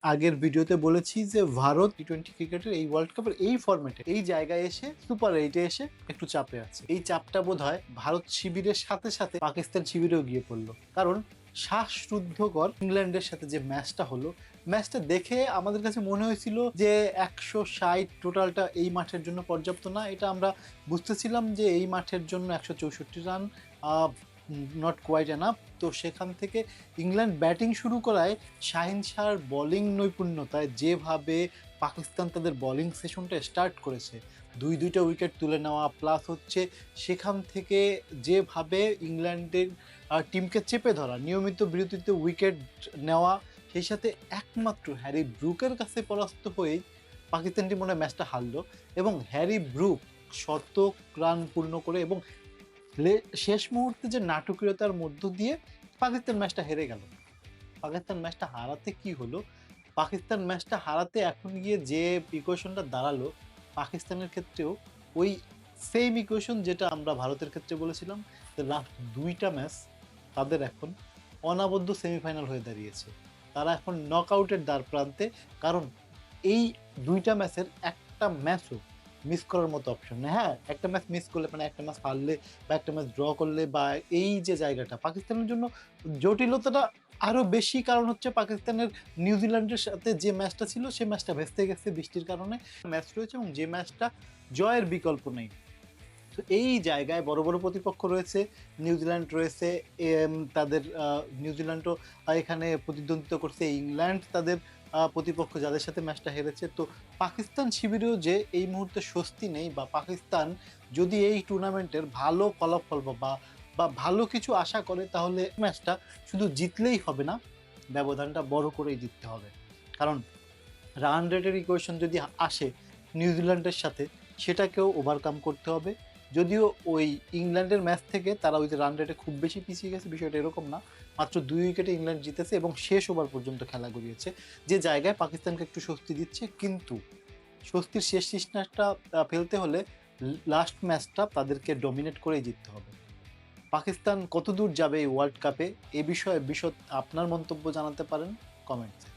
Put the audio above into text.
আগের ভিডিওতে বলেছি যে ভারত টি-20 ক্রিকেটের এই ওয়ার্ল্ড কাপের এই ফরম্যাটে এই জায়গায় এসে সুপার এইটে এসে একটু চাপে আছে। এই চাপটা বোধহয় ভারত শিবিরের সাথে সাথে পাকিস্তান শিবিরেও গিয়ে পড়লো, কারণ শ্বাসরুদ্ধকর ইংল্যান্ডের সাথে যে ম্যাচটা হলো, ম্যাচটা দেখে আমাদের কাছে মনে হয়েছিল যে 160 টোটালটা এই মাঠের জন্য পর্যাপ্ত না। এটা আমরা বুঝতেছিলাম যে এই মাঠের জন্য 164 রান নট কোয়াইট এনাফ। তো সেখান থেকে ইংল্যান্ড ব্যাটিং শুরু করায় শাহিন শাহর বোলিং নৈপুণ্যতায় যেভাবে পাকিস্তান তাদের বোলিং সেশনটা স্টার্ট করেছে, দুইটা উইকেট তুলে নেওয়া, প্লাস হচ্ছে সেখান থেকে যেভাবে ইংল্যান্ডের টিমকে চেপে ধরা, নিয়মিত বিরতিতে উইকেট নেওয়া, সেই সাথে একমাত্র হ্যারি ব্রুকের কাছে পরাস্ত হয়েই পাকিস্তান টিম মনে হয় ম্যাচটা হারলো। এবং হ্যারি ব্রুক শতক রান পূর্ণ করে এবং শেষ মুহূর্তে যে নাটকীয়তার মধ্য দিয়ে পাকিস্তান ম্যাচটা হেরে গেল। পাকিস্তান ম্যাচটা হারাতে কি হলো, পাকিস্তান ম্যাচটা হারাতে এখন গিয়ে যে ইকুয়েশনটা দাঁড়ালো, পাকিস্তানের ক্ষেত্রেও ওই সেম ইকুয়েশন যেটা আমরা ভারতের ক্ষেত্রে বলেছিলাম, যে লাস্ট দুইটা ম্যাচ তাদের এখন অনাবদ্ধ সেমিফাইনাল হয়ে দাঁড়িয়েছে। তারা এখন নকআউটের দ্বার প্রান্তে, কারণ এই দুইটা ম্যাচের একটা ম্যাচও মিস করার মতো অপশন নেই। হ্যাঁ, একটা ম্যাচ মিস করলে, মানে একটা ম্যাচ হারলে বা একটা ম্যাচ ড্র করলে, বা এই যে জায়গাটা পাকিস্তানের জন্য জটিলতাটা আরও বেশি, কারণ হচ্ছে পাকিস্তানের নিউজিল্যান্ডের সাথে যে ম্যাচটা ছিল সেই ম্যাচটা ভেস্তে গেছে বৃষ্টির কারণে। ম্যাচ রয়েছে এবং যে ম্যাচটা জয়ের বিকল্প নেই। তো এই জায়গায় বড় বড় প্রতিপক্ষ রয়েছে, নিউজিল্যান্ড রয়েছে, তাদের নিউজিল্যান্ডও এখানে প্রতিদ্বন্দ্বিতা করছে, ইংল্যান্ড তাদের প্রতিপক্ষ যাদের সাথে ম্যাচটা হেরেছে। তো পাকিস্তান শিবিরেও যে এই মুহূর্তে স্বস্তি নেই, বা পাকিস্তান যদি এই টুর্নামেন্টের ভালো ফলাফল বা বা ভালো কিছু আশা করে, তাহলে ম্যাচটা শুধু জিতলেই হবে না, ব্যবধানটা বড় করেই জিততে হবে। কারণ রান রেটের ইকুয়েশন যদি আসে নিউজিল্যান্ডের সাথে, সেটাকেও ওভারকাম করতে হবে। যদিও ওই ইংল্যান্ডের ম্যাচ থেকে তারা ওই যে রান রেটে খুব বেশি পিছিয়ে গেছে, বিষয়টা এরকম না। মাত্র 2 উইকেটে ইংল্যান্ড জিতেছে এবং শেষ ওভার পর্যন্ত খেলা গড়িয়েছে, যে জায়গায় পাকিস্তানকে একটু স্বস্তি দিচ্ছে। কিন্তু স্বস্তির শেষ নিঃশ্বাসটা ফেলতে হলে লাস্ট ম্যাচটা তাদেরকে ডমিনেট করেই জিততে হবে। পাকিস্তান কতদূর যাবে এই ওয়ার্ল্ড কাপে, এ বিষয়ে বিশদ আপনার মন্তব্য জানাতে পারেন কমেন্টসে।